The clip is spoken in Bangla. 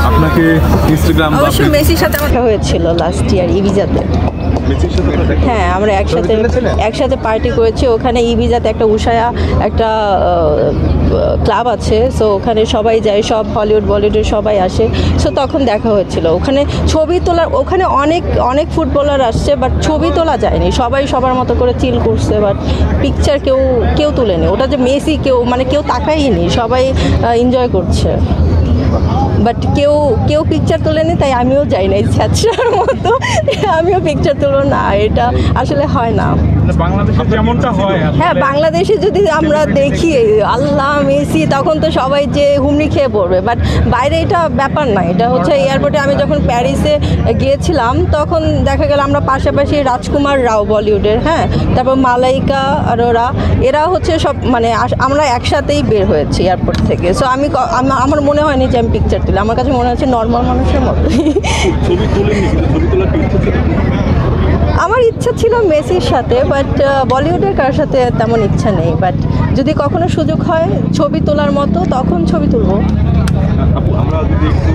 আপনাকে ইনস্টাগ্রাম অবশ্যই মেসির সাথে আমার হয়েছিল লাস্ট ইয়ার ইবিজাতে। হ্যাঁ, আমরা একসাথে পার্টি করেছি ওখানে ইবিজাতে। একটা উষায়া একটা ক্লাব আছে, সো ওখানে সবাই যায়, সব হলিউড বলিউডের সবাই আসে। সো তখন দেখা হয়েছিল ওখানে ছবি তোলার। ওখানে অনেক ফুটবলার আসছে, বাট ছবি তোলা যায়নি। সবাই সবার মতো করে চিল করছে, বাট পিকচার কেউ তুলেনি। ওটা যে মেসি কেউ তাকাইনি, সবাই এনজয় করছে, বাট কেউ পিকচার তোলেনি। তাই আমিও যাই না ইচ্ছার মতো, আমিও পিকচার তুলো না। এটা আসলে হয় না বাংলাদেশে যেমনটা হয়। হ্যাঁ, বাংলাদেশে যদি আমরা দেখি আল্লাহ মেসি, তখন তো সবাই যে হুমড়ি খেয়ে পড়বে। বাট বাইরে এটা ব্যাপার না। এটা হচ্ছে এয়ারপোর্টে আমি যখন প্যারিসে গিয়েছিলাম, তখন দেখা গেল আমরা পাশাপাশি রাজকুমার রাও বলিউডের, হ্যাঁ, তারপর মালাইকা আরোরা, এরা হচ্ছে সব মানে আমরা একসাথেই বের হয়েছি এয়ারপোর্ট থেকে। সো আমার মনে হয়নি যে আমি পিকচার তুলি। আমার কাছে মনে হচ্ছে নর্মাল মানুষের মতোই। আমার ইচ্ছা ছিল মেসির সাথে, বাট বলিউডের কার সাথে তেমন ইচ্ছা নেই। বাট যদি কখনো সুযোগ হয় ছবি তোলার মতো, তখন ছবি তুলবো। আমরা যদি একটু